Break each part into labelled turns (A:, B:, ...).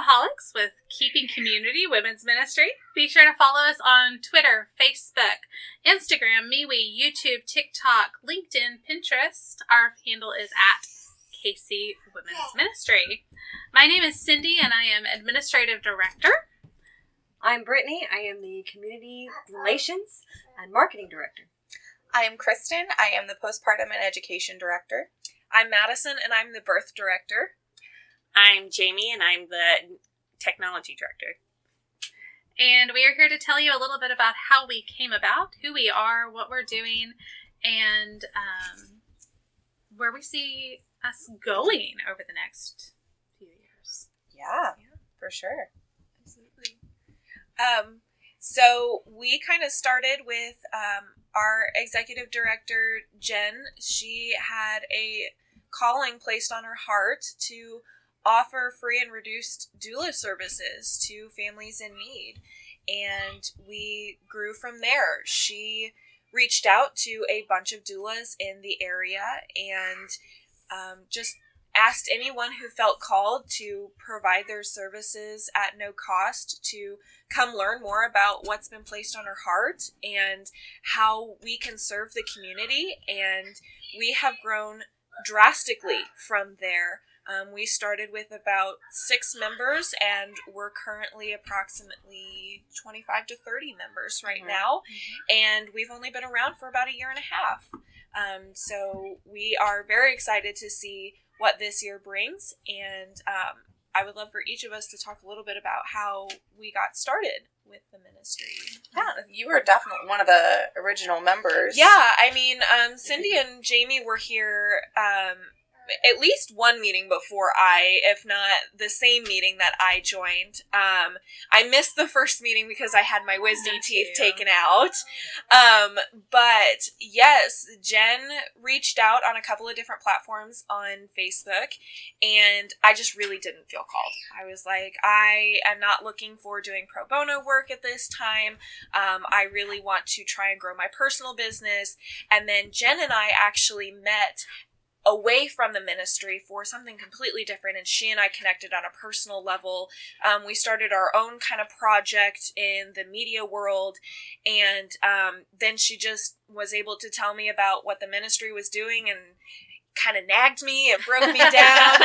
A: Bumpaholics with Keeping Community Women's Ministry. Be sure to follow us on Twitter, Facebook, Instagram, MeWe, YouTube, TikTok, LinkedIn, Pinterest. Our handle is at KC Women's Ministry. My name is Cindy, and I am Administrative Director.
B: I'm Brittany. I am the Community Relations and Marketing Director.
C: I am Kristen. I am the Postpartum and Education Director.
D: I'm Madison, and I'm the Birth Director.
E: I'm Jamie, and I'm the Technology Director.
A: And we are here to tell you a little bit about how we came about, who we are, what we're doing, and where we see us going over the next few years.
C: Yeah, for sure.
D: Absolutely. So we kind of started with our executive director, Jen. She had a calling placed on her heart to offer free and reduced doula services to families in need. And we grew from there. She reached out to a bunch of doulas in the area and just asked anyone who felt called to provide their services at no cost to come learn more about what's been placed on her heart and how we can serve the community. And we have grown drastically from there. We started with about 6 members, and we're currently approximately 25 to 30 members right now. And we've only been around for about a year and a half. So we are very excited to see what this year brings. And I would love for each of us to talk a little bit about how we got started with the ministry.
C: Yeah, you were definitely one of the original members.
D: Yeah, I mean, Cindy and Jamie were here at least one meeting before if not the same meeting that I joined. I missed the first meeting because I had my wisdom teeth taken out. But yes, Jen reached out on a couple of different platforms on Facebook, and I just really didn't feel called. I was like, I am not looking for doing pro bono work at this time. I really want to try and grow my personal business. And then Jen and I actually met away from the ministry for something completely different, and she and I connected on a personal level. We started our own kind of project in the media world, and then she just was able to tell me about what the ministry was doing and kind of nagged me and broke me down.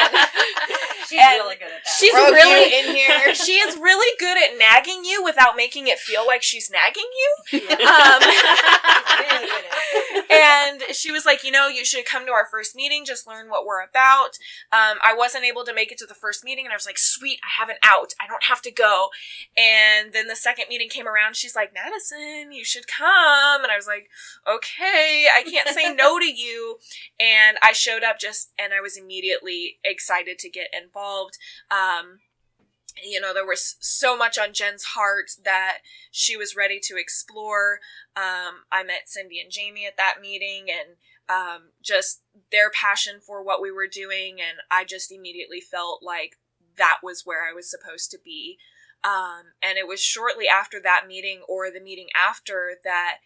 B: She's really good at that.
D: She's really in here. She is really good at nagging you without making it feel like she's nagging you.
B: Yeah. Really good at it.
D: And she was like, you should come to our first meeting, just learn what we're about. I wasn't able to make it to the first meeting, and I was like, sweet, I have an out. I don't have to go. And then the second meeting came around. She's like, Madison, you should come. And I was like, okay, I can't say no to you. And I showed up and I was immediately excited to get involved. There was so much on Jen's heart that she was ready to explore. I met Cindy and Jamie at that meeting, and just their passion for what we were doing, and I just immediately felt like that was where I was supposed to be. And it was shortly after that meeting, or the meeting after, that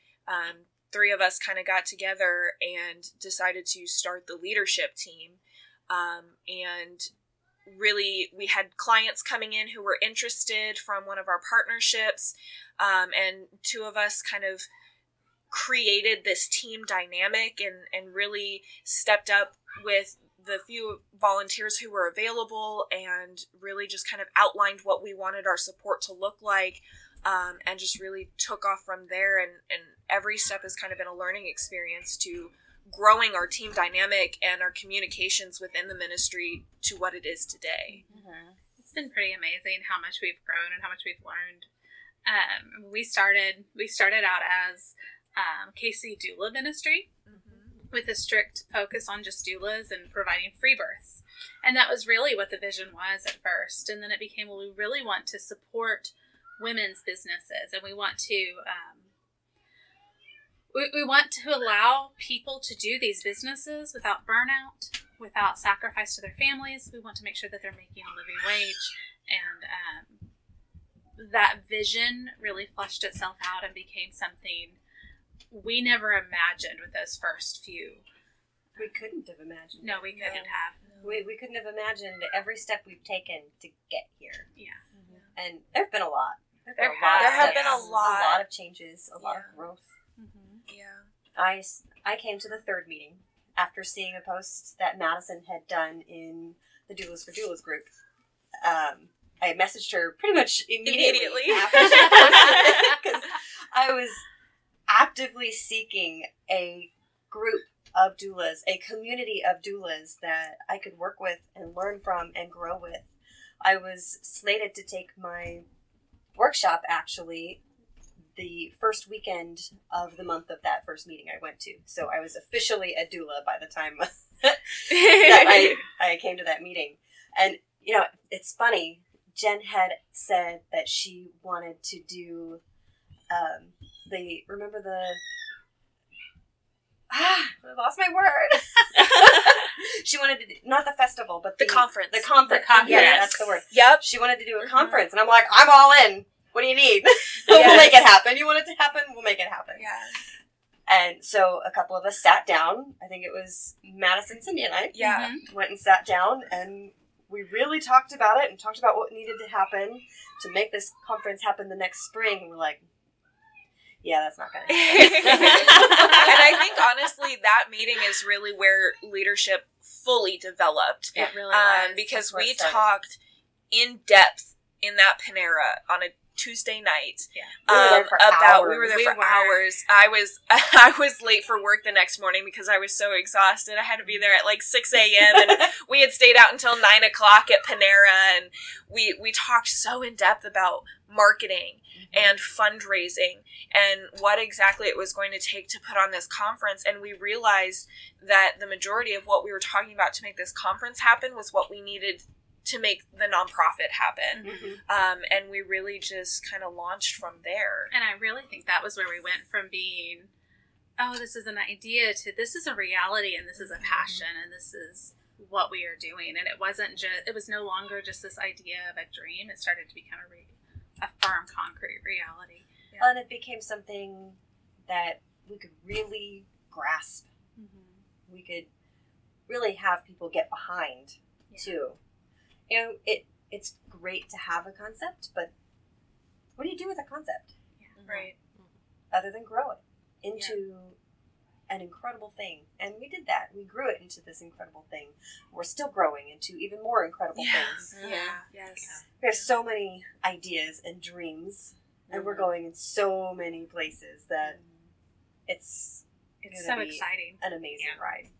D: 3 of us kind of got together and decided to start the leadership team. And really, we had clients coming in who were interested from one of our partnerships, and 2 of us kind of created this team dynamic and really stepped up with the few volunteers who were available, and really just kind of outlined what we wanted our support to look like, and just really took off from there. And every step has kind of been a learning experience to growing our team dynamic and our communications within the ministry to what it is today.
A: Mm-hmm. It's been pretty amazing how much we've grown and how much we've learned. We started out as KC Doula Ministry, with a strict focus on just doulas and providing free births. And that was really what the vision was at first. And then it became, we really want to support women's businesses, and we want to we want to allow people to do these businesses without burnout, without sacrifice to their families. We want to make sure that they're making a living wage. And that vision really fleshed itself out and became something we never imagined with those first few.
B: We couldn't have imagined.
A: No, we couldn't have.
D: No.
B: We couldn't have imagined every step we've taken to get here.
A: Yeah.
B: And there have been a lot.
C: There
D: have been a
B: A lot of changes, a lot of growth.
D: Yeah.
B: I came to the third meeting after seeing a post that Madison had done in the Doulas for Doulas group. I messaged her pretty much immediately. After she posted it, because I was actively seeking a group of doulas, a community of doulas that I could work with and learn from and grow with. I was slated to take my workshop, actually, the first weekend of the month of that first meeting I went to. So I was officially a doula by the time that I came to that meeting. And, it's funny. Jen had said that she wanted to do I lost my word. She wanted to do, not the festival, but the conference. The conference. Yes, that's the word.
D: Yep.
B: She wanted to do a conference, and I'm like, I'm all in. What do you need? We'll make it happen. You want it to happen? We'll make it happen.
D: Yeah.
B: And so a couple of us sat down. I think it was Madison, Cindy, and I.
D: Yeah.
B: Went and sat down, and we really talked about it and talked about what needed to happen to make this conference happen the next spring. And we're like, yeah, that's not going to happen.
D: And I think, honestly, that meeting is really where leadership fully developed.
A: It really was.
D: Because we talked in depth in that Panera on a Tuesday night.
B: Yeah. We were there for hours.
D: We were there for hours. I was late for work the next morning because I was so exhausted. I had to be there at like 6 a.m. and we had stayed out until 9 o'clock at Panera, and we talked so in depth about marketing and fundraising and what exactly it was going to take to put on this conference. And we realized that the majority of what we were talking about to make this conference happen was what we needed to make the nonprofit happen. And we really just kind of launched from there.
A: And I really think that was where we went from being, oh, this is an idea, to this is a reality, and this is a passion, and this is what we are doing. And it was no longer just this idea of a dream. It started to become a firm, concrete reality.
B: Yeah. And it became something that we could really grasp. We could really have people get behind, too. It's great to have a concept, but what do you do with a concept?
D: Right.
B: Other than grow it into an incredible thing. And we did that. We grew it into this incredible thing. We're still growing into even more incredible things.
D: Yes.
B: There's so many ideas and dreams, and we're going in so many places that it's
A: so exciting.
B: An amazing ride.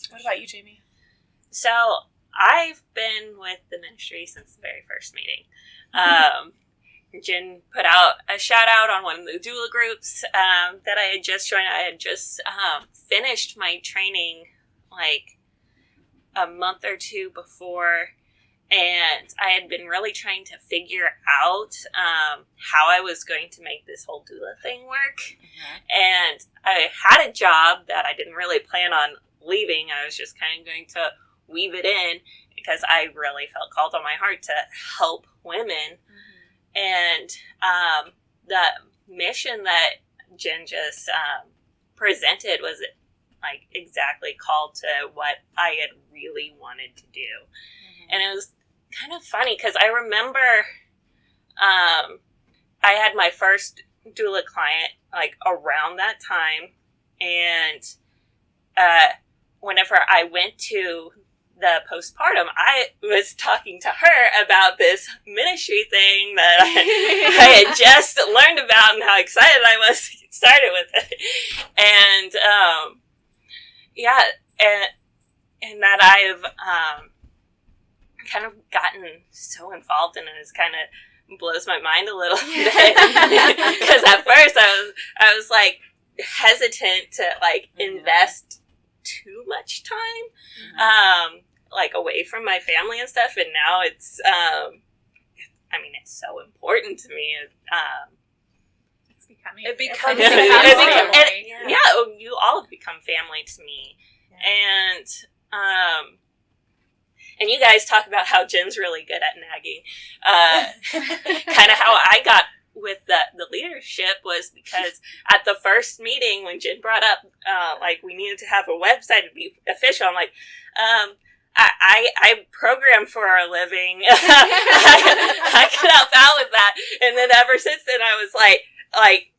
D: What about you, Jamie?
E: So I've been with the ministry since the very first meeting. Jen put out a shout out on one of the doula groups that I had just joined. I had just finished my training like a month or two before, and I had been really trying to figure out how I was going to make this whole doula thing work. And I had a job that I didn't really plan on leaving. I was just kind of going to weave it in because I really felt called on my heart to help women. And the mission that Jen just presented was like exactly called to what I had really wanted to do. And it was kind of funny because I remember I had my first doula client like around that time, and whenever I went to the postpartum, I was talking to her about this ministry thing that I had just learned about and how excited I was to get started with it. And, and that I've kind of gotten so involved in it is kind of blows my mind a little bit. Because at first I was like hesitant to like invest too much time like away from my family and stuff, and now it's it's so important to me.
D: It becomes
E: family. You all have become family to me. And you guys talk about how Jen's really good at nagging. Kind of how I got with the leadership was because at the first meeting when Jen brought up like we needed to have a website to be official, I'm like, I program for a living. I can help out with that. And then ever since then, I was like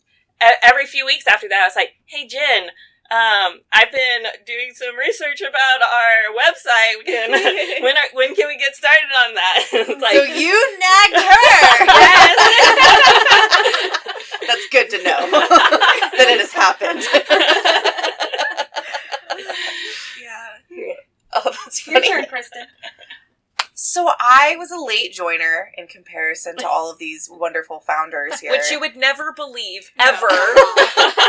E: every few weeks after that, I was like, hey, Jen, I've been doing some research about our website. When can we get started on that? Like,
C: so you nagged her.
E: Yes.
C: That's good to know that it has happened.
D: Yeah.
C: Oh, that's funny.
B: Your turn, Kristen.
C: So I was a late joiner in comparison to all of these wonderful founders here.
D: Which you would never believe, ever.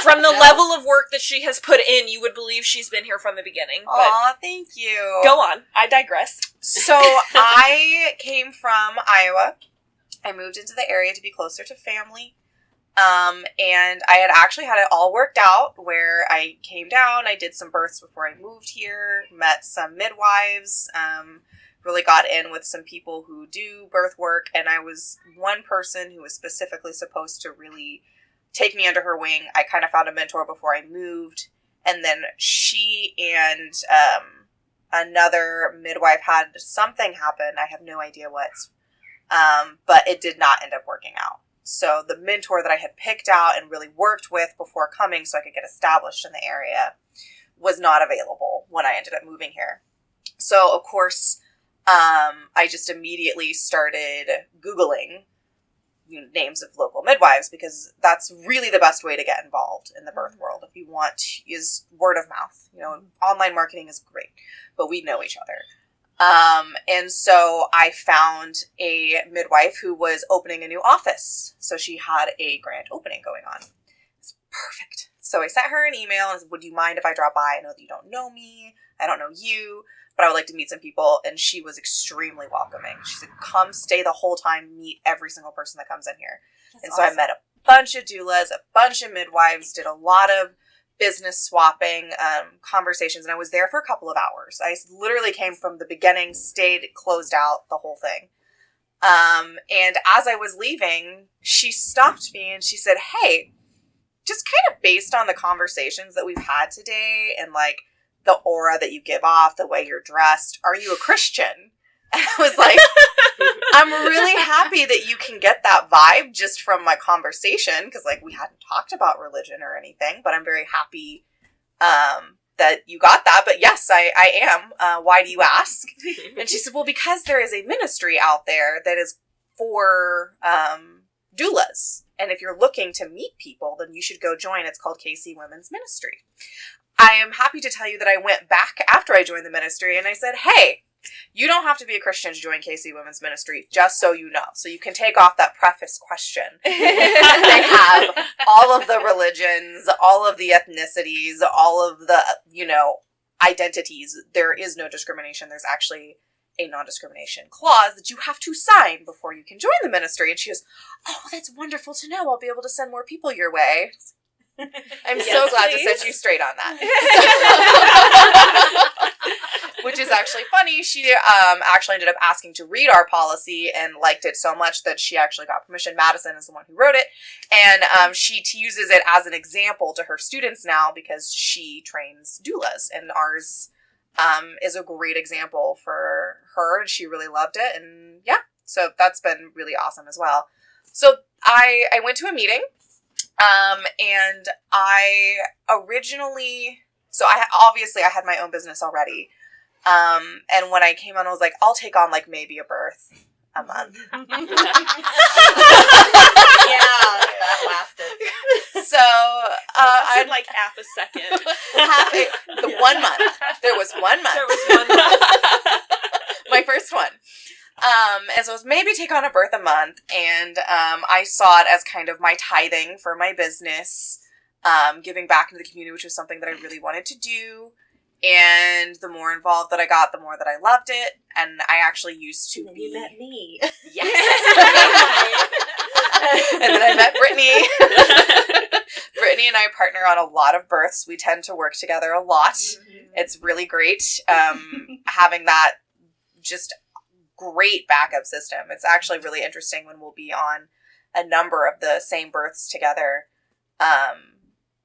D: From the level of work that she has put in, you would believe she's been here from the beginning.
C: Aw, thank you.
D: Go on. I digress.
C: So I came from Iowa. I moved into the area to be closer to family. And I had actually had it all worked out where I came down, I did some births before I moved here, met some midwives, really got in with some people who do birth work, and I was one person who was specifically supposed to really take me under her wing. I kind of found a mentor before I moved, and then she and another midwife had something happen. I have no idea what, but it did not end up working out. So the mentor that I had picked out and really worked with before coming so I could get established in the area was not available when I ended up moving here. So, of course, I just immediately started Googling names of local midwives because that's really the best way to get involved in the birth world. If you want, is word of mouth. Online marketing is great, but we know each other. And so I found a midwife who was opening a new office. So she had a grand opening going on. It's perfect. So I sent her an email and said, would you mind if I drop by? I know that you don't know me. I don't know you, but I would like to meet some people. And she was extremely welcoming. She said, come stay the whole time, meet every single person that comes in here. That's awesome. So I met a bunch of doulas, a bunch of midwives, did a lot of business swapping conversations, and I was there for a couple of hours. I literally came from the beginning, stayed, closed out the whole thing. And as I was leaving, she stopped me and she said, hey, just kind of based on the conversations that we've had today and like the aura that you give off, the way you're dressed, are you a Christian? And I was like, I'm really happy that you can get that vibe just from my conversation, because like we hadn't talked about religion or anything, but I'm very happy that you got that. But yes, I am. Why do you ask? And she said, well, because there is a ministry out there that is for doulas. And if you're looking to meet people, then you should go join. It's called KC Women's Ministry. I am happy to tell you that I went back after I joined the ministry and I said, hey, you don't have to be a Christian to join KC Women's Ministry, just so you know. So you can take off that preface question. They have all of the religions, all of the ethnicities, all of the, identities. There is no discrimination. There's actually a non-discrimination clause that you have to sign before you can join the ministry. And she goes, oh, that's wonderful to know. I'll be able to send more people your way. I'm so glad to set you straight on that. Which is actually funny. She actually ended up asking to read our policy and liked it so much that she actually got permission. Madison is the one who wrote it. And she uses it as an example to her students now because she trains doulas. And ours is a great example for her. And she really loved it. And yeah, so that's been really awesome as well. So I went to a meeting. And I originally, I had my own business already. And when I came on, I was like, I'll take on like maybe a birth a month.
B: Yeah, that lasted.
D: So, I'd like half a second.
C: 1 month. There was 1 month. My first one. And so it was maybe take on a birth a month, and I saw it as kind of my tithing for my business, giving back into the community, which was something that I really wanted to do. And the more involved that I got, the more that I loved it. And I actually used to be...
B: You met me.
C: Yes. And then I met Brittany. Brittany and I partner on a lot of births. We tend to work together a lot. Mm-hmm. It's really great having that just great backup system. It's actually really interesting when we'll be on a number of the same births together.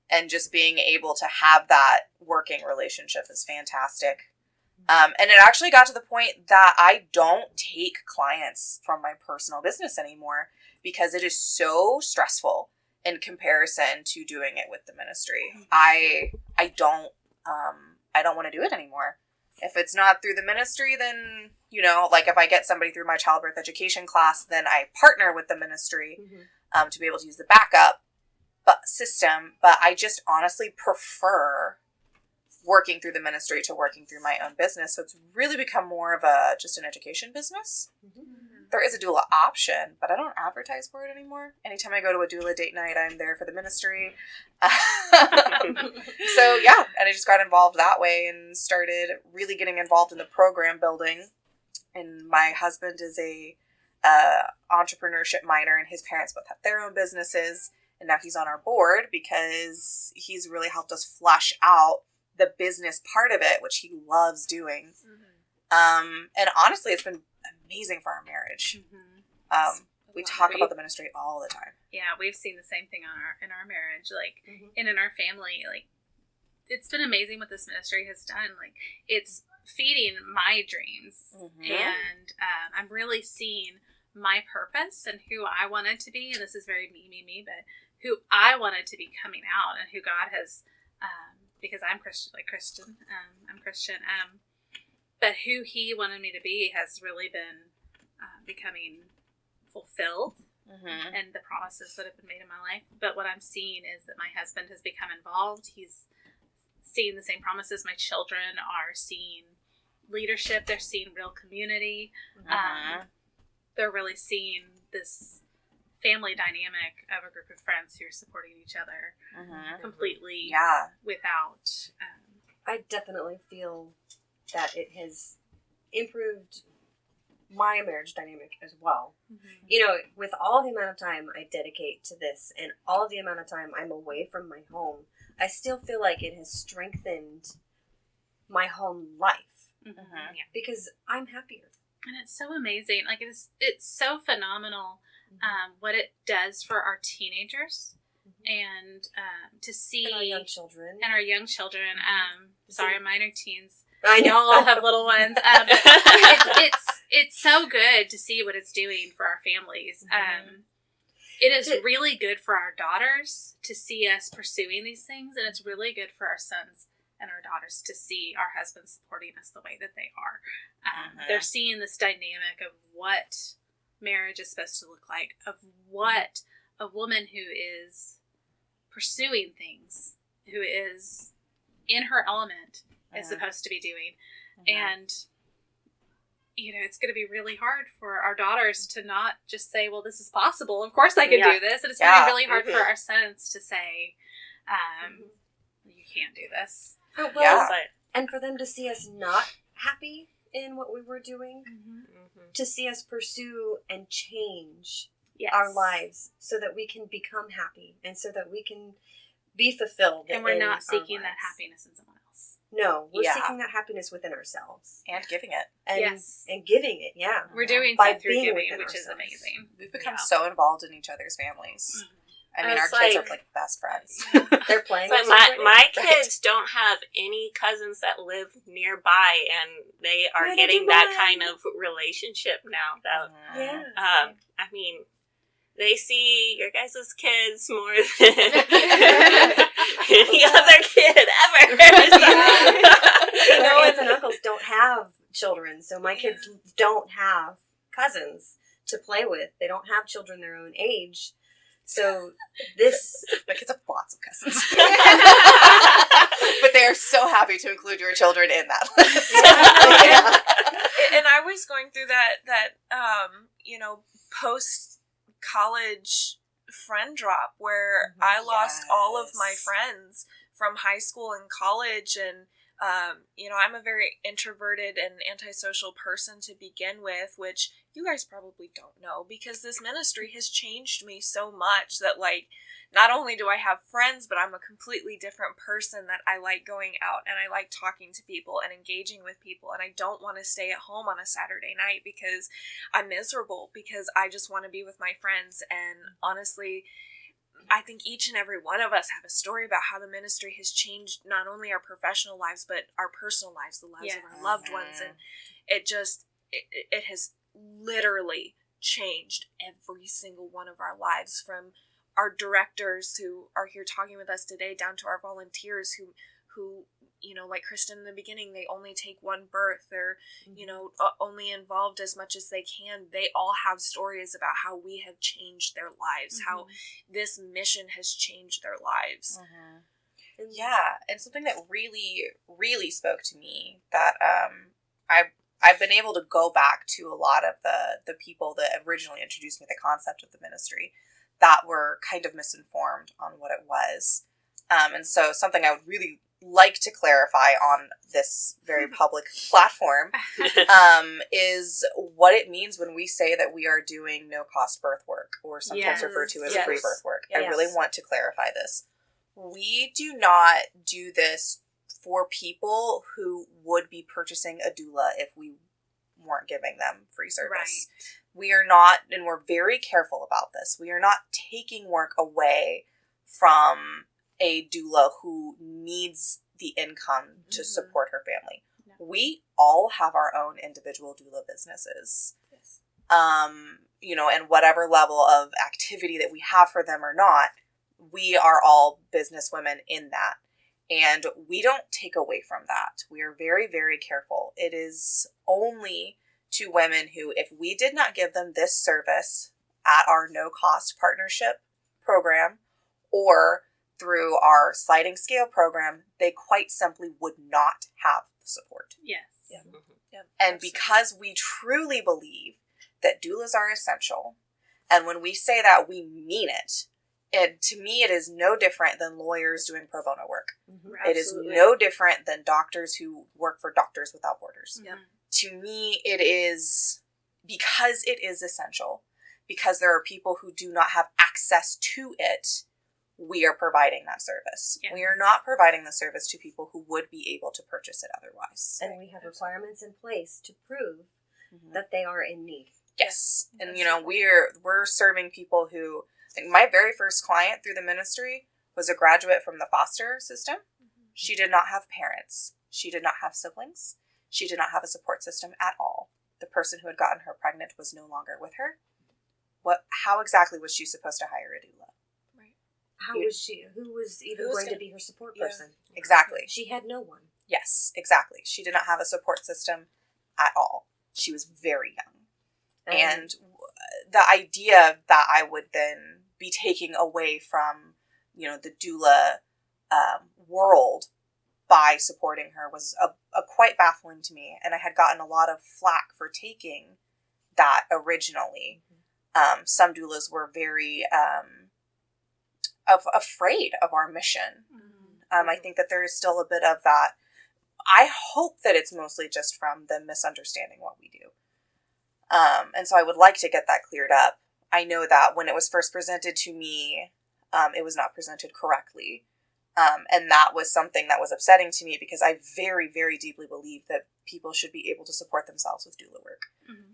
C: And just being able to have that working relationship is fantastic. And it actually got to the point that I don't take clients from my personal business anymore because it is so stressful in comparison to doing it with the ministry. I don't want to do it anymore. If it's not through the ministry, then, you know, like if I get somebody through my childbirth education class, then I partner with the ministry to be able to use the backup system. But I just honestly prefer working through the ministry to working through my own business. So it's really become more of just an education business. There is a doula option, but I don't advertise for it anymore. Anytime I go to a doula date night, I'm there for the ministry. So yeah, and I just got involved that way and started really getting involved in the program building. And my husband is a entrepreneurship minor, and his parents both have their own businesses. And now he's on our board because he's really helped us flesh out the business part of it, which he loves doing. And honestly, it's been amazing for our marriage. We talk about the ministry all the time.
A: Yeah, we've seen the same thing in our marriage, like, and in our family. Like, it's been amazing what this ministry has done. Like, it's feeding my dreams, and I'm really seeing my purpose and who I wanted to be. And this is very me, but who I wanted to be coming out, and who God has, because I'm Christian, like Kristen, I'm Christian, but who He wanted me to be has really been becoming fulfilled, and the promises that have been made in my life. But what I'm seeing is that my husband has become involved. He's seeing the same promises. My children are seeing leadership. They're seeing real community. They're really seeing this family dynamic of a group of friends who are supporting each other completely without...
B: I definitely feel that it has improved my marriage dynamic as well. You know, with all the amount of time I dedicate to this and all the amount of time I'm away from my home, I still feel like it has strengthened my home life because I'm happier.
A: And it's so amazing. Like, it's so phenomenal what it does for our teenagers and to see...
B: And our young children.
A: Sorry, minor teens.
B: I know.
A: Y'all all have little ones. It's so good to see what it's doing for our families. It is really good for our daughters to see us pursuing these things, and it's really good for our sons and our daughters to see our husbands supporting us the way that they are. They're seeing this dynamic of what marriage is supposed to look like, of what a woman who is pursuing things, who is in her element, is supposed to be doing. And, you know, it's going to be really hard for our daughters to not just say, well, this is possible. Of course I can do this. And it's going to be really hard for our sons to say, you can't do this.
B: Oh, well, and for them to see us not happy in what we were doing, to see us pursue and change our lives so that we can become happy and so that we can be fulfilled.
A: And we're not seeking that happiness in someone else.
B: No, we're seeking that happiness within ourselves.
C: And giving it.
B: And giving it,
A: We're doing
B: by
A: so through
B: being
A: giving, which
B: ourselves.
A: is amazing.
C: We've become so involved in each other's families. I mean, our kids are like best friends.
B: They're playing.
E: So my kids don't have any cousins that live nearby, and they are getting that kind of relationship now. That, I mean, they see your guys' kids more than any other kid ever.
B: You know, aunts and uncles don't have children, so my kids don't have cousins to play with. They don't have children their own age. So my
C: kids have lots of cousins. But they are so happy to include your children in that list.
D: And I was going through that you know, post-college friend drop where I lost all of my friends from high school and college, and you know, I'm a very introverted and antisocial person to begin with, which you guys probably don't know, because this ministry has changed me so much that, like, not only do I have friends, but I'm a completely different person, that I like going out and I like talking to people and engaging with people, and I don't want to stay at home on a Saturday night because I'm miserable, because I just want to be with my friends. And honestly, I think each and every one of us have a story about how the ministry has changed not only our professional lives, but our personal lives, the lives of our loved ones. And it has literally changed every single one of our lives, from our directors who are here talking with us today down to our volunteers who like Kristen in the beginning, they only take one birth. They're, only involved as much as they can. They all have stories about how we have changed their lives, how this mission has changed their lives.
C: Yeah, and something that really, really spoke to me that I've been able to go back to a lot of the people that originally introduced me to the concept of the ministry that were kind of misinformed on what it was. And so something I would really like to clarify on this very public platform is what it means when we say that we are doing no-cost birth work, or sometimes referred to as free birth work. I really want to clarify this. We do not do this for people who would be purchasing a doula if we weren't giving them free service. Right. We are not, and we're very careful about this, we are not taking work away from a doula who needs the income to support her family. No. We all have our own individual doula businesses. Yes. And whatever level of activity that we have for them or not, we are all business women in that. And we don't take away from that. We are very, very careful. It is only to women who, if we did not give them this service at our no-cost partnership program or through our sliding scale program, they quite simply would not have the support.
A: Yes.
C: Yeah. Yeah. And because we truly believe that doulas are essential, and when we say that, we mean it. And to me, it is no different than lawyers doing pro bono work. It is no different than doctors who work for Doctors Without Borders. Yeah. To me, it is, because it is essential, because there are people who do not have access to it, we are providing that service. Yes. We are not providing the service to people who would be able to purchase it otherwise.
B: And we have requirements in place to prove that they are in need.
C: Yes. And, we're serving people who, my very first client through the ministry was a graduate from the foster system. She did not have parents. She did not have siblings. She did not have a support system at all. The person who had gotten her pregnant was no longer with her. How exactly was she supposed to hire a doula?
B: How was she? Who was even going to be her support person?
C: Exactly.
B: She had no one.
C: Yes, exactly. She did not have a support system at all. She was very young. And the idea that I would then be taking away from, the doula world by supporting her was a quite baffling to me. And I had gotten a lot of flack for taking that originally. Some doulas were very afraid of our mission. I think that there is still a bit of that. I hope that it's mostly just from them misunderstanding what we do. And so I would like to get that cleared up. I know that when it was first presented to me, it was not presented correctly. And that was something that was upsetting to me, because I very, very deeply believe that people should be able to support themselves with doula work.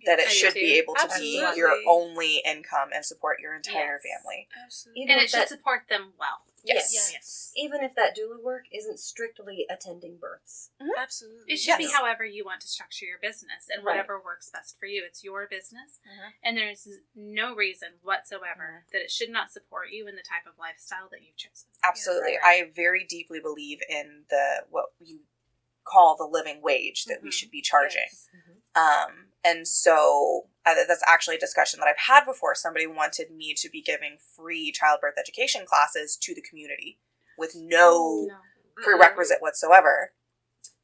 C: That it should be able to be your only income and support your entire family.
D: Absolutely.
A: And it should support them well.
C: Yes.
B: Even if that doula work isn't strictly attending births.
D: Absolutely.
A: It should be however you want to structure your business and whatever works best for you. It's your business. And there's no reason whatsoever that it should not support you in the type of lifestyle that you've chosen.
C: Absolutely. I very deeply believe in what you call the living wage that we should be charging. And so that's actually a discussion that I've had before. Somebody wanted me to be giving free childbirth education classes to the community with no prerequisite whatsoever.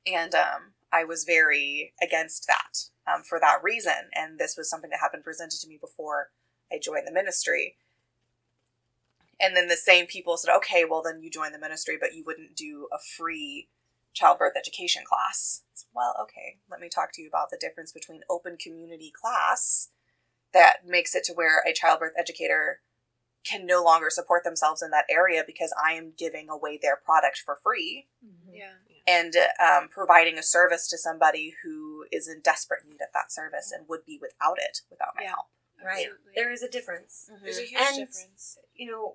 C: And I was very against that for that reason. And this was something that had been presented to me before I joined the ministry. And then the same people said, okay, well then you join the ministry, but you wouldn't do a free childbirth education class. Well, okay, let me talk to you about the difference between open community class that makes it to where a childbirth educator can no longer support themselves in that area because I am giving away their product for free. And providing a service to somebody who is in desperate need of that service and would be without it, without my help.
B: Right.
D: Absolutely.
B: There is a difference.
D: There's a huge
B: And,
D: difference.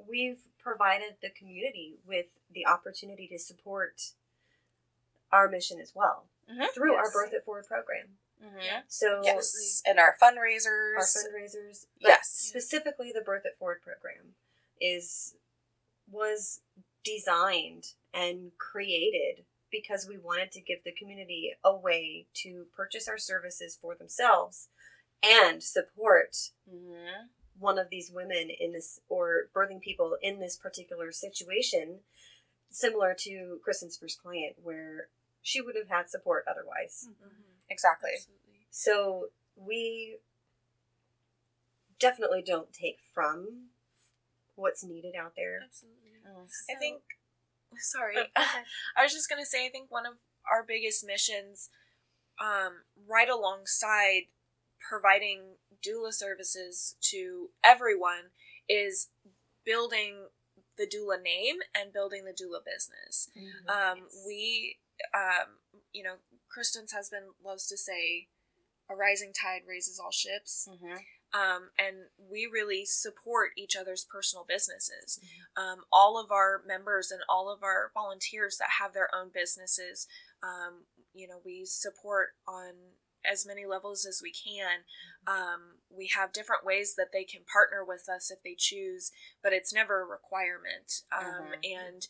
B: We've provided the community with the opportunity to support our mission as well through our
D: Yes.
B: Birth It Forward program.
D: Yeah.
B: So
C: Yes, and our fundraisers.
B: our fundraisers, but
C: Yes.
B: specifically the Birth It Forward program was designed and created because we wanted to give the community a way to purchase our services for themselves and support one of these women in this, or birthing people in this particular situation, similar to Kristen's first client, where she would have had support otherwise.
C: Exactly.
D: Absolutely.
B: So we definitely don't take from what's needed out there.
D: Absolutely. I think, sorry, I was just going to say, I think one of our biggest missions, right alongside providing doula services to everyone, is building the doula name and building the doula business. We, Kristens' husband loves to say, a rising tide raises all ships. And we really support each other's personal businesses. All of our members and all of our volunteers that have their own businesses, we support on as many levels as we can. We have different ways that they can partner with us if they choose, but it's never a requirement. And,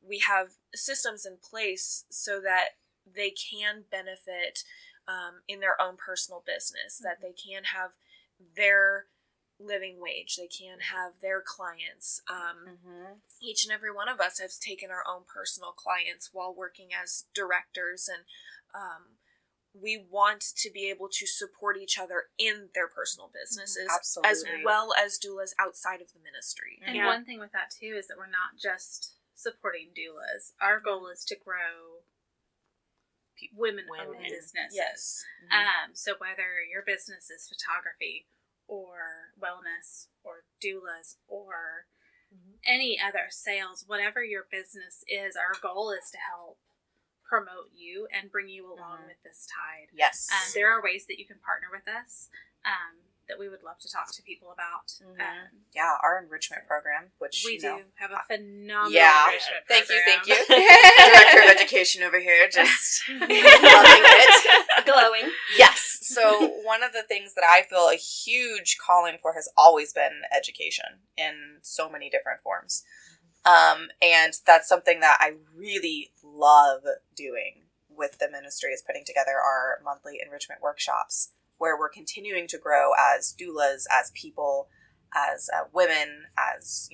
D: we have systems in place so that they can benefit in their own personal business, that they can have their living wage, they can have their clients. Each and every one of us has taken our own personal clients while working as directors, and we want to be able to support each other in their personal businesses,
C: Absolutely.
D: as well as doulas outside of the ministry.
A: And one thing with that too is that we're not just supporting doulas. Our goal is to grow women-owned businesses.
D: Yes.
A: So whether your business is photography or wellness or doulas or any other sales, whatever your business is, our goal is to help promote you and bring you along with this tide.
C: Yes.
A: There are ways that you can partner with us that we would love to talk to people about.
C: Our enrichment program, which
A: we do have a phenomenal enrichment
C: Thank
A: program.
C: you. Director of Education over here, just loving it.
B: Glowing.
C: Yes. So one of the things that I feel a huge calling for has always been education in so many different forms. And that's something that I really love doing with the ministry, is putting together our monthly enrichment workshops, where we're continuing to grow as doulas, as people, as women, as,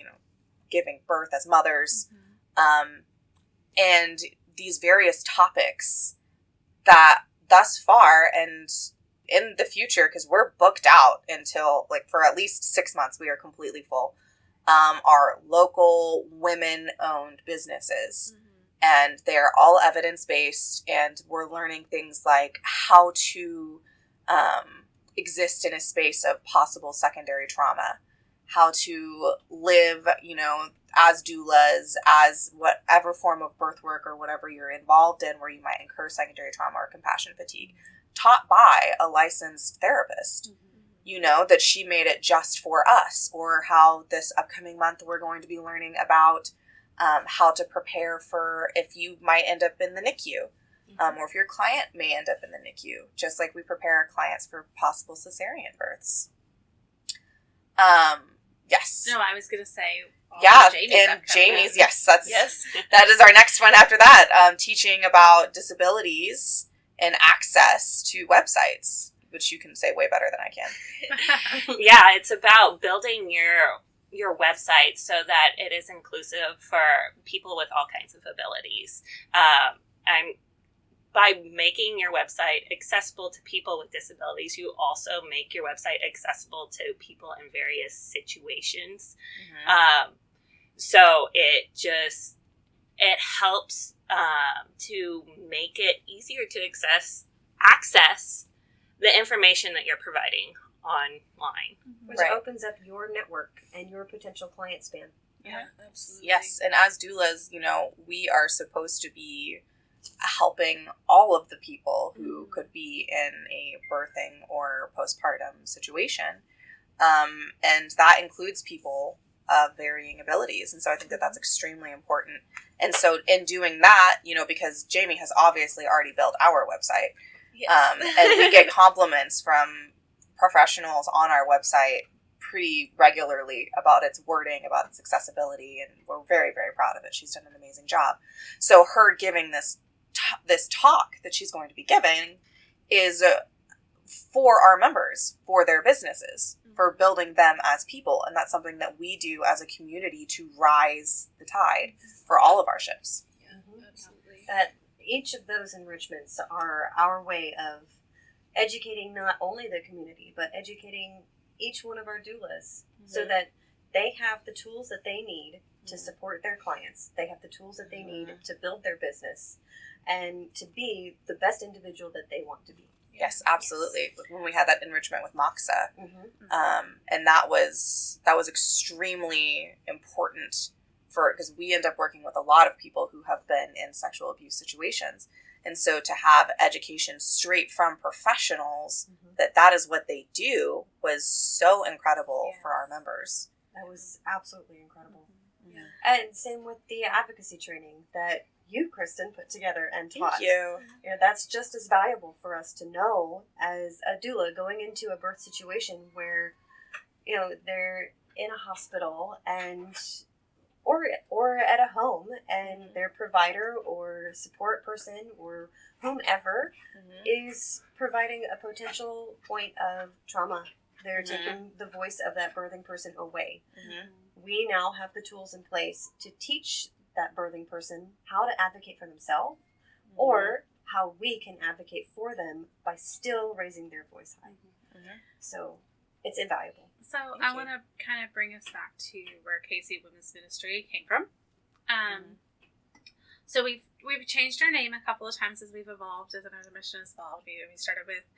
C: giving birth, as mothers. And these various topics that thus far and in the future, because we're booked out until, for at least 6 months, we are completely full, are local women-owned businesses. And they're all evidence-based, and we're learning things like how to exist in a space of possible secondary trauma, how to live, as doulas, as whatever form of birth work or whatever you're involved in where you might incur secondary trauma or compassion fatigue, taught by a licensed therapist. That she made it just for us, or how this upcoming month we're going to be learning about how to prepare for if you might end up in the NICU, or if your client may end up in the NICU, just like we prepare our clients for possible cesarean births. Yes.
A: No, I was going to say.
C: Jamie's, that is our next one after that, teaching about disabilities and access to websites, which you can say way better than I can.
E: Yeah, it's about building your website so that it is inclusive for people with all kinds of abilities. By making your website accessible to people with disabilities, you also make your website accessible to people in various situations. So it helps to make it easier to access the information that you're providing online.
B: Which opens up your network and your potential client span.
D: Yeah, absolutely.
C: Yes, and as doulas, we are supposed to be helping all of the people who could be in a birthing or postpartum situation. And that includes people of varying abilities. And so I think that that's extremely important. And so in doing that, you know, because Jamie has obviously already built our website,
D: Yes.
C: and we get compliments from professionals on our website pretty regularly about its wording, about its accessibility, and we're very, very proud of it. She's done an amazing job. So her giving this talk that she's going to be giving is for our members, for their businesses, for building them as people. And that's something that we do as a community to rise the tide for all of our ships.
D: Yeah, absolutely.
B: That each of those enrichments are our way of educating not only the community, but educating each one of our doulas so that they have the tools that they need to support their clients. They have the tools that they need to build their business and to be the best individual that they want to be.
C: Yes, absolutely. Yes. When we had that enrichment with Moxa, and that was extremely important because we end up working with a lot of people who have been in sexual abuse situations. And so to have education straight from professionals that is what they do was so incredible for our members.
B: That was absolutely incredible.
C: Yeah.
B: And same with the advocacy training that you, Kristen, put together and taught.
C: Thank you.
B: You know, that's just as valuable for us to know as a doula going into a birth situation where, you know, they're in a hospital and or at a home, and their provider or support person or whomever is providing a potential point of trauma. They're taking the voice of that birthing person away. We now have the tools in place to teach that birthing person how to advocate for themselves or how we can advocate for them by still raising their voice high. So it's invaluable.
A: So I want to kind of bring us back to where KC Women's Ministry came from. So we've changed our name a couple of times as we've evolved, as our mission has evolved. We started with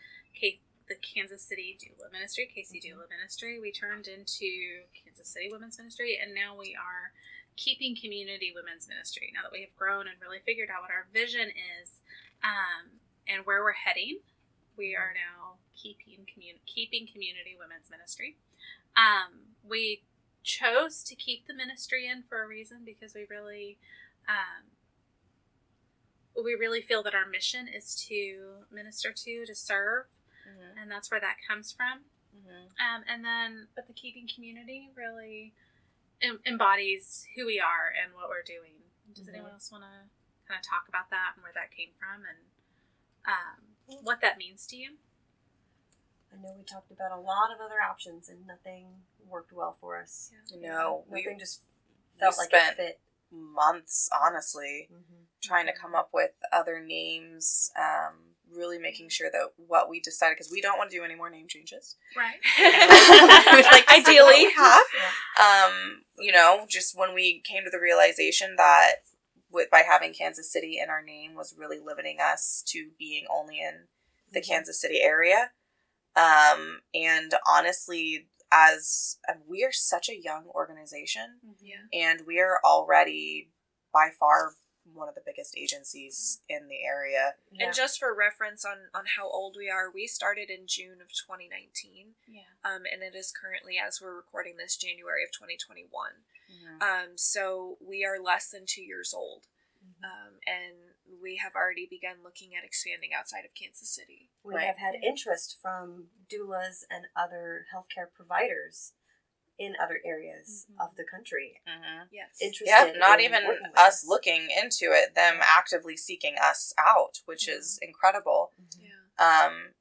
A: the Kansas City Doula Ministry, KC Doula Ministry. We turned into Kansas City Women's Ministry, and now we are Keeping Community Women's Ministry. Now that we have grown and really figured out what our vision is and where we're heading, we are now Keeping Community Women's Ministry. We chose to keep the ministry in for a reason, because we really feel that our mission is to minister to serve, and that's where that comes from. But the Keeping Community really embodies who we are and what we're doing. Does anyone else want to kind of talk about that and where that came from and what that means to you?
B: I know we talked about a lot of other options and nothing worked well for us.
C: No,
B: nothing just felt like it fit.
C: Months, honestly, trying to come up with other names, really making sure that what we decided, because we don't want to do any more name changes.
A: Right.
C: We'd like ideally have. You know, just when we came to the realization that by having Kansas City in our name was really limiting us to being only in the Kansas City area. And honestly, as we are such a young organization, and we are already by far one of the biggest agencies in the area.
D: And just for reference on how old we are, we started in June of 2019. And it is currently, as we're recording this, January of 2021. So we are less than 2 years old. And we have already begun looking at expanding outside of Kansas City.
B: We have had interest from doulas and other healthcare providers in other areas of the country.
D: Yes.
B: Interested
C: not
B: in
C: even
B: working with
C: us looking into it, them actively seeking us out, which is incredible.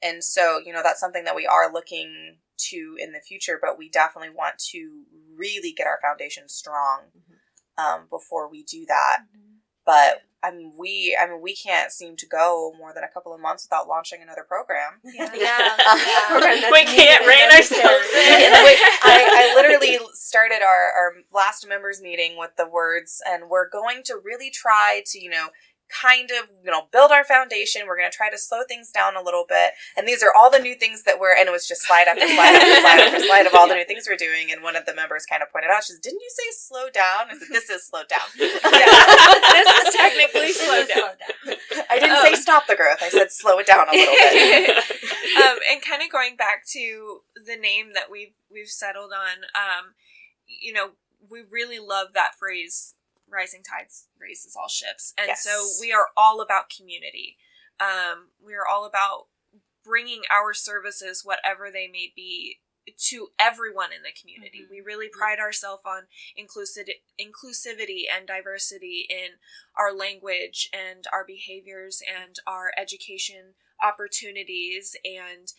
C: And so, you know, that's something that we are looking to in the future, but we definitely want to really get our foundation strong before we do that. But we can't seem to go more than a couple of months without launching another program.
E: We can't rein ourselves in.
C: I literally started our last members meeting with the words, and we're going to really try to, kind of, build our foundation. We're going to try to slow things down a little bit. And these are all the new things that and it was just slide after slide after slide after slide of all the new things we're doing. And one of the members kind of pointed out, she said, "Didn't you say slow down?" I said, "This is slow down."
D: This is technically slow down.
C: I didn't say stop the growth. I said slow it down a little bit.
D: And kind of going back to the name that we've settled on. You know, we really love that phrase, rising tides raises all ships. And
C: Yes.
D: so we are all about community. We are all about bringing our services, whatever they may be, to everyone in the community. Mm-hmm. We really pride ourselves on inclusivity and diversity in our language and our behaviors and our education opportunities and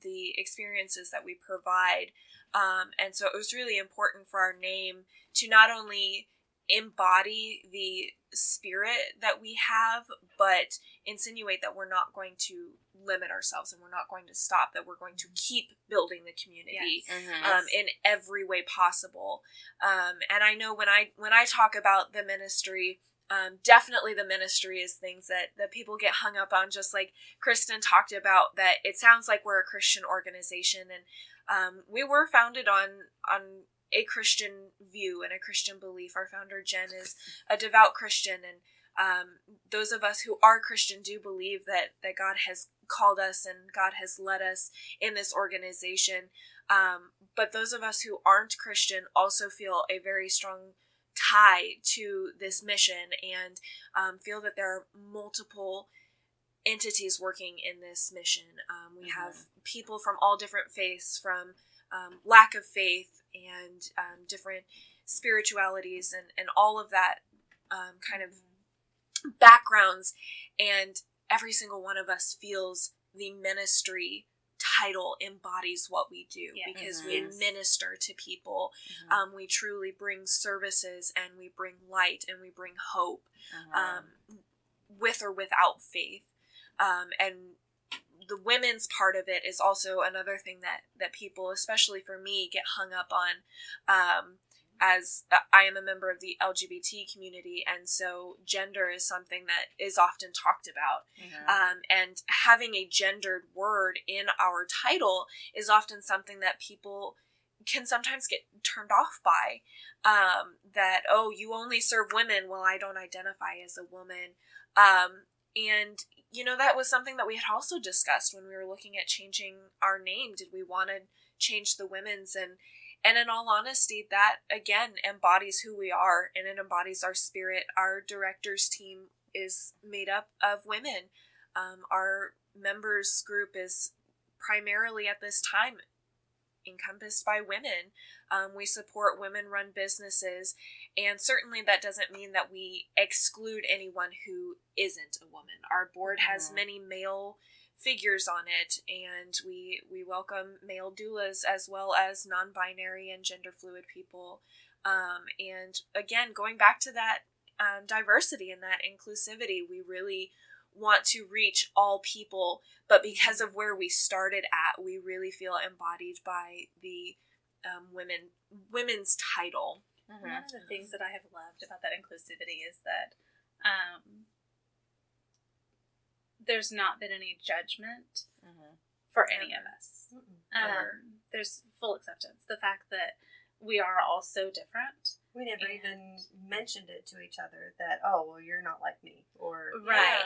D: the experiences that we provide. And so it was really important for our name to not only embody the spirit that we have, but insinuate that we're not going to limit ourselves and we're not going to stop, that we're going to keep building the community in every way possible. And I know when I talk about the ministry, definitely the ministry is things that people get hung up on, just like Kristen talked about, that it sounds like we're a Christian organization, and we were founded on a Christian view and a Christian belief. Our founder, Jen, is a devout Christian, and those of us who are Christian do believe that God has called us and God has led us in this organization. But those of us who aren't Christian also feel a very strong tie to this mission and feel that there are multiple entities working in this mission. We have people from all different faiths, from lack of faith and different spiritualities and all of that kind of backgrounds, and every single one of us feels the ministry title embodies what we do, because we minister to people. We truly bring services, and we bring light, and we bring hope, with or without faith. And the women's part of it is also another thing that people, especially for me, get hung up on, as I am a member of the LGBT community, and so gender is something that is often talked about. And having a gendered word in our title is often something that people can sometimes get turned off by, that, oh, you only serve women, well, I don't identify as a woman. And, you know, that was something that we had also discussed when we were looking at changing our name. Did we want to change the women's? And in all honesty, that, again, embodies who we are, and it embodies our spirit. Our directors team is made up of women. Our members group is primarily at this time encompassed by women. We support women-run businesses, and certainly that doesn't mean that we exclude anyone who isn't a woman. Our board has many male figures on it, and we welcome male doulas as well as non-binary and gender fluid people. And again, going back to that diversity and that inclusivity, we really want to reach all people, but because of where we started at, we really feel embodied by the women's title.
A: One of the things that I have loved about that inclusivity is that there's not been any judgment for any of us. There's full acceptance. The fact that we are all so different.
B: We never even mentioned it to each other that, oh, well, you're not like me. Or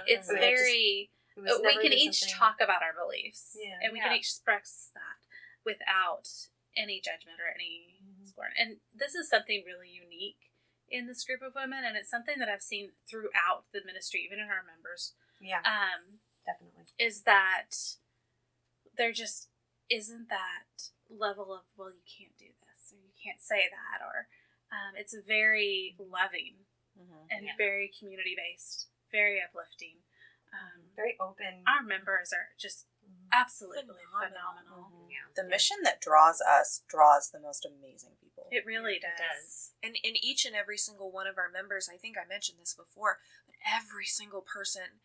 A: it's very... we can each talk about our beliefs. And we can each express that without any judgment or any scorn. And this is something really unique in this group of women, and it's something that I've seen throughout the ministry, even in our members.
B: Definitely. Is
A: that there just isn't that level of, well, you can't do this, or you can't say that, or it's very loving and very community-based, very uplifting.
B: Very open.
A: Our members are just absolutely phenomenal.
C: The mission that draws us draws the most amazing people.
A: It really does.
D: And in each and every single one of our members, I think I mentioned this before, but every single person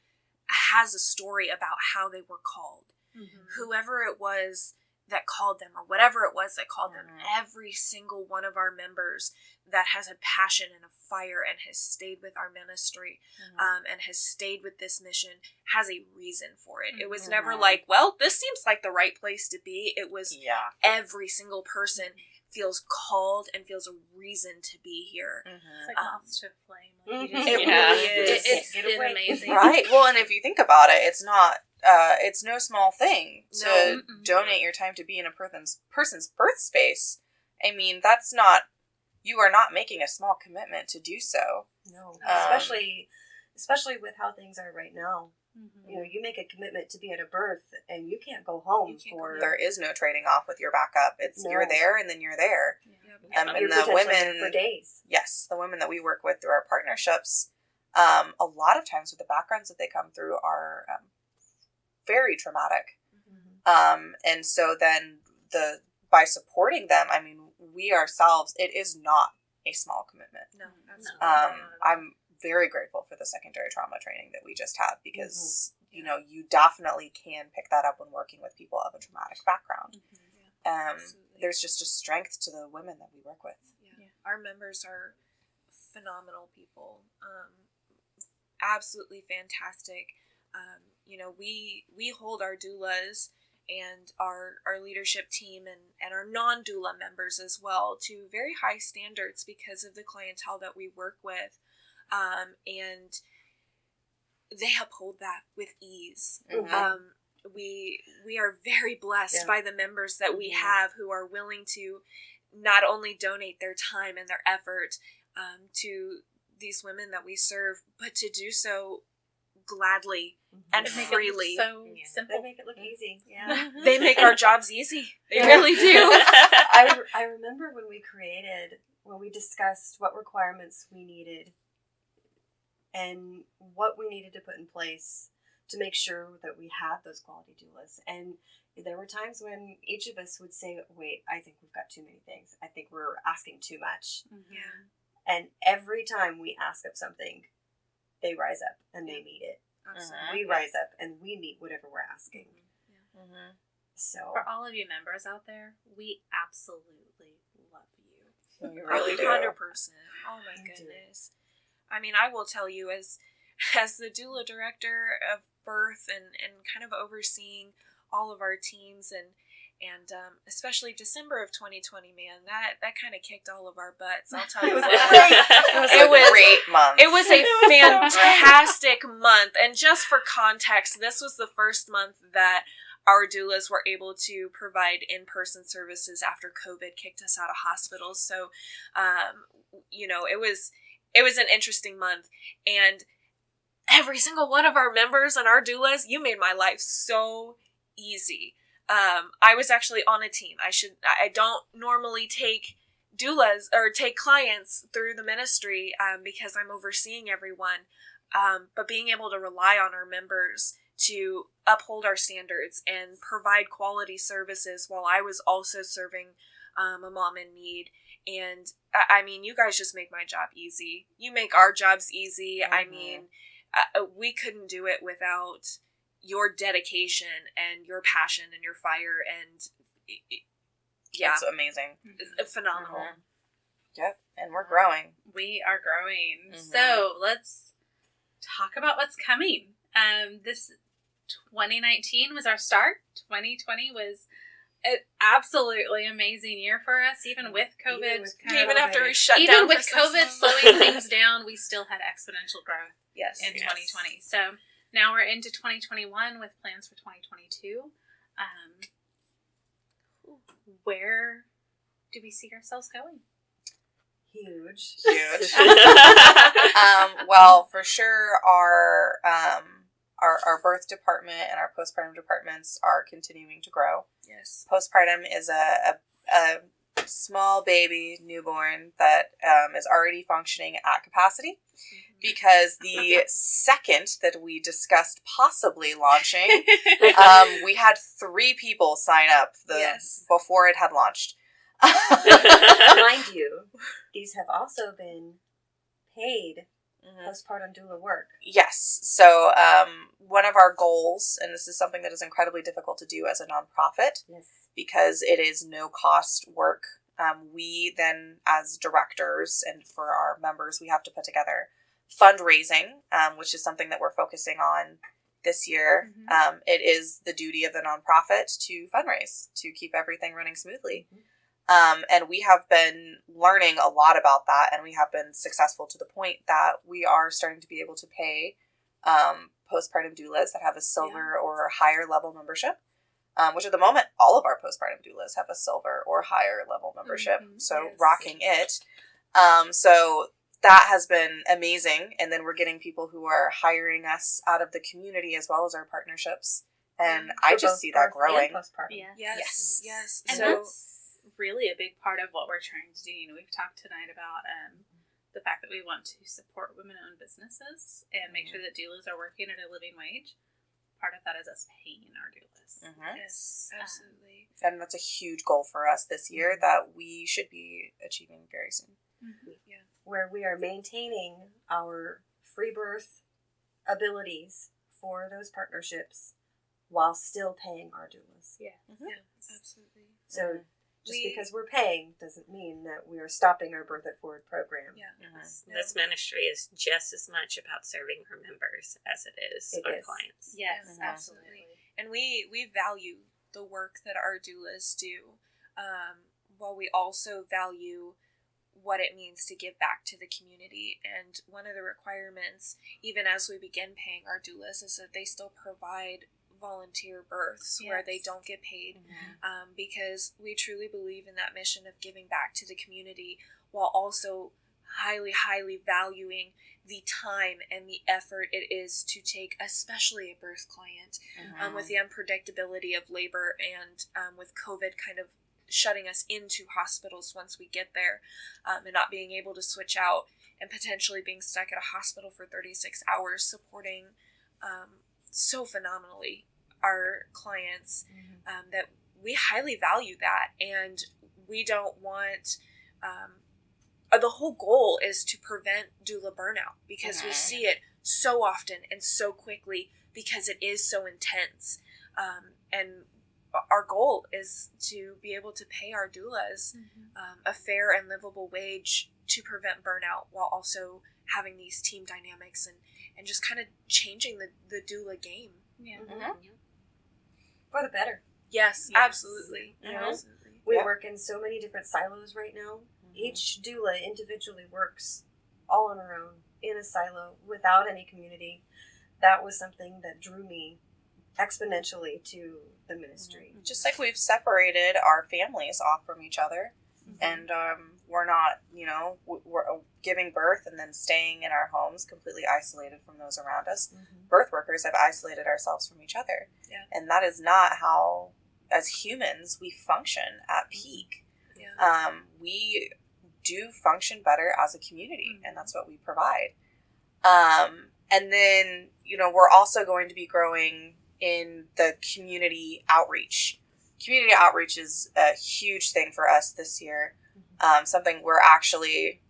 D: has a story about how they were called. Whoever it was that called them, or whatever it was that called them, every single one of our members that has a passion and a fire and has stayed with our ministry and has stayed with this mission has a reason for it. It was never like, well, this seems like the right place to be. It was every single person feels called and feels a reason to be here.
A: It's like moths to a flame. Like
D: it really is.
A: It's been amazing.
C: Right. Well, and if you think about it, it's not it's no small thing to donate your time to be in a person's birth space. I mean, you are not making a small commitment to do so.
B: No, especially with how things are right now. Mm-hmm. You know, you make a commitment to be at a birth, and you can't go home
C: There is no trading off with your backup. You're there, and then you're there.
B: Yeah.
C: And the women
B: for days.
C: Yes, the women that we work with through our partnerships, a lot of times with the backgrounds that they come through are very traumatic. Mm-hmm. And so then by supporting them, I mean, we ourselves, it is not a small commitment.
D: No, absolutely.
C: I'm very grateful for the secondary trauma training that we just had because, you know, you definitely can pick that up when working with people of a traumatic background. Mm-hmm. There's just a strength to the women that we work with.
D: Yeah. Our members are phenomenal people. Absolutely fantastic. You know, we hold our doulas and our leadership team and our non-doula members as well to very high standards because of the clientele that we work with. And they uphold that with ease. Mm-hmm. We are very blessed by the members that we have who are willing to not only donate their time and their effort to these women that we serve, but to do so gladly and freely.
A: So simple.
B: They make it look easy. Yeah.
D: They make our jobs easy. They really do.
B: I remember when we discussed what requirements we needed and what we needed to put in place to make sure that we had those quality doulas. And there were times when each of us would say, wait, I think we've got too many things. I think we're asking too much. Mm-hmm. Yeah. And every time we ask of something, they rise up and they meet it. We rise up and we meet whatever we're asking. Mm-hmm. Mm-hmm. So
A: for all of you members out there, we absolutely love you.
C: We really do.
D: 100%. Oh my goodness. I mean, I will tell you as the doula director of birth and kind of overseeing all of our teams and especially December of 2020, man, that kind of kicked all of our butts. I'll tell you what.
C: It was a great month.
D: It was a fantastic month. And just for context, this was the first month that our doulas were able to provide in-person services after COVID kicked us out of hospitals. So, you know, it was an interesting month. And every single one of our members and our doulas, you made my life so easy. I was actually on a team. I don't normally take doulas or take clients through the ministry because I'm overseeing everyone. But being able to rely on our members to uphold our standards and provide quality services while I was also serving a mom in need. And I mean, you guys just make my job easy. You make our jobs easy. Mm-hmm. I mean, we couldn't do it without your dedication and your passion and your fire and
C: it's amazing.
D: It's phenomenal.
C: Mm-hmm. Yep, and we're growing.
A: We are growing. Mm-hmm. So let's talk about what's coming. This 2019 was our start. 2020 was an absolutely amazing year for us, even with COVID.
D: Even after we shut down.
A: Even with COVID slowing things down, we still had exponential growth in 2020. So now we're into 2021 with plans for 2022. Where do we see ourselves going?
B: Huge.
C: Well, for sure, our birth department and our postpartum departments are continuing to grow.
D: Yes.
C: Postpartum is a small baby newborn that is already functioning at capacity. Because the second that we discussed possibly launching, we had 3 people sign up before it had launched.
B: Mind you, these have also been paid postpartum doula work.
C: Yes. So one of our goals, and this is something that is incredibly difficult to do as a nonprofit, because it is no cost work. We then, as directors and for our members, we have to put together fundraising, which is something that we're focusing on this year. Mm-hmm. It is the duty of the nonprofit to fundraise, to keep everything running smoothly. Mm-hmm. And we have been learning a lot about that, and we have been successful to the point that we are starting to be able to pay postpartum doulas that have a silver or higher level membership, which at the moment, all of our postpartum doulas have a silver or higher level membership. So rocking it. So that has been amazing. And then we're getting people who are hiring us out of the community as well as our partnerships. And I just see that growing.
D: Yes.
A: And that's really a big part of what we're trying to do. You know, we've talked tonight about the fact that we want to support women-owned businesses and make sure that doulas are working at a living wage. Part of that is us paying our doulas.
D: Yes, absolutely.
C: And that's a huge goal for us this year that we should be achieving very soon.
D: Yeah.
B: Where we are maintaining our free birth abilities for those partnerships while still paying our doulas.
D: Yeah, absolutely.
B: So just because we're paying doesn't mean that we are stopping our Birth It Forward program.
E: This ministry is just as much about serving our members as it is our clients.
A: Yes,
D: absolutely. And we value the work that our doulas do, while we also value what it means to give back to the community. And one of the requirements, even as we begin paying our doulas, is that they still provide volunteer births where they don't get paid, because we truly believe in that mission of giving back to the community while also highly valuing the time and the effort it is to take, especially a birth client, with the unpredictability of labor and with COVID kind of shutting us into hospitals once we get there, and not being able to switch out and potentially being stuck at a hospital for 36 hours supporting so phenomenally our clients, that we highly value that. And we don't want, the whole goal is to prevent doula burnout, because we see it so often and so quickly because it is so intense. And our goal is to be able to pay our doulas a fair and livable wage to prevent burnout, while also having these team dynamics and just kind of changing the doula game.
B: For the better.
D: Yes. Absolutely. Absolutely.
B: We work in so many different silos right now. Each doula individually works all on her own in a silo without any community. That was something that drew me exponentially to the ministry.
C: Just like we've separated our families off from each other, and we're not, we're giving birth and then staying in our homes completely isolated from those around us. Birth workers have isolated ourselves from each other. And that is not how, as humans, we function at peak. We do function better as a community, and that's what we provide. And then, we're also going to be growing in the community outreach. Community outreach is a huge thing for us this year. Something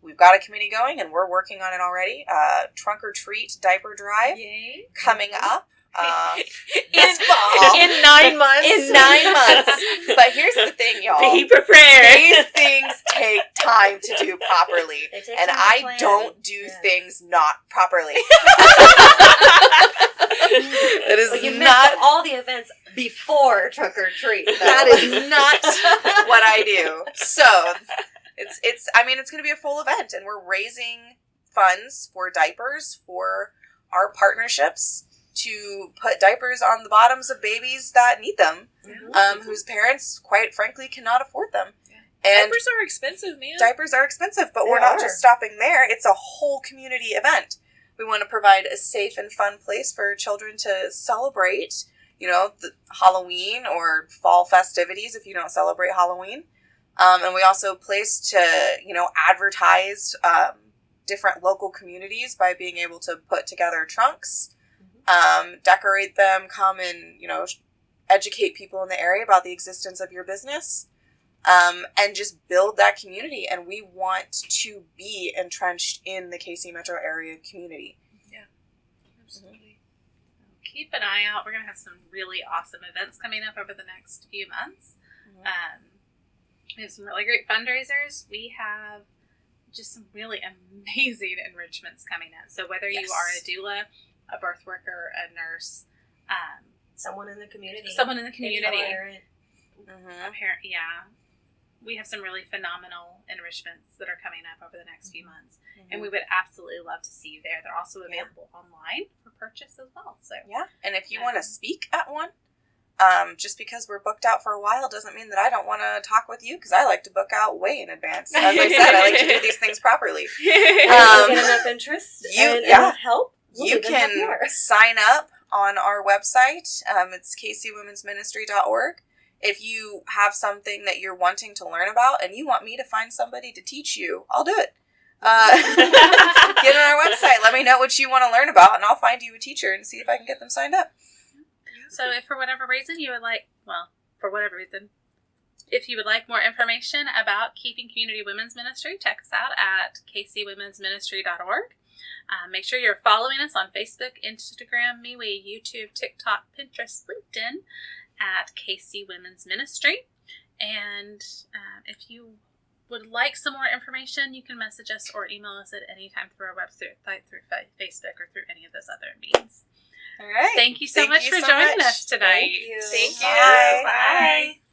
C: we've got a committee going and we're working on it already. Trunk or Treat diaper drive coming up. This fall.
E: In 9 months.
C: In 9 months. But here's the thing, y'all.
E: Be prepared.
C: These things take time to do properly. And I don't do things not properly. That is
B: you
C: not
B: missed all the events before Trunk or Treat.
C: That is not what I do. So it's going to be a full event, and we're raising funds for diapers for our partnerships to put diapers on the bottoms of babies that need them, whose parents, quite frankly, cannot afford them. And
D: diapers are expensive, man.
C: Diapers are expensive, but we're not just stopping there. It's a whole community event. We want to provide a safe and fun place for children to celebrate, the Halloween or fall festivities if you don't celebrate Halloween. And we also place to, advertise different local communities by being able to put together trunks, decorate them, come and, educate people in the area about the existence of your business, and just build that community. And we want to be entrenched in the KC metro area community.
D: Absolutely.
A: Keep an eye out. We're going to have some really awesome events coming up over the next few months. We have some really great fundraisers. We have just some really amazing enrichments coming in. So whether you are a doula, a birth worker, a nurse,
B: someone in the community,
A: a parent, we have some really phenomenal enrichments that are coming up over the next few months, and we would absolutely love to see you there. They're also available online for purchase as well. So
C: and if you want to speak at one, just because we're booked out for a while doesn't mean that I don't want to talk with you, because I like to book out way in advance. As I said, I like to do these things properly.
B: Get enough interest and enough help.
C: You can sign up on our website. It's KCWomensMinistry.org. If you have something that you're wanting to learn about and you want me to find somebody to teach you, I'll do it. Get on our website. Let me know what you want to learn about, and I'll find you a teacher and see if I can get them signed up.
A: So if for whatever reason you would like, if you would like more information about Keeping Community Women's Ministry, check us out at KCWomensMinistry.org. Make sure you're following us on Facebook, Instagram, MeWe, YouTube, TikTok, Pinterest, LinkedIn at KC Women's Ministry. And if you would like some more information, you can message us or email us at any time through our website, through Facebook, or through any of those other means.
C: All right.
A: Thank you so much for joining us tonight.
B: Thank you.
C: Thank you. Bye.
D: Bye.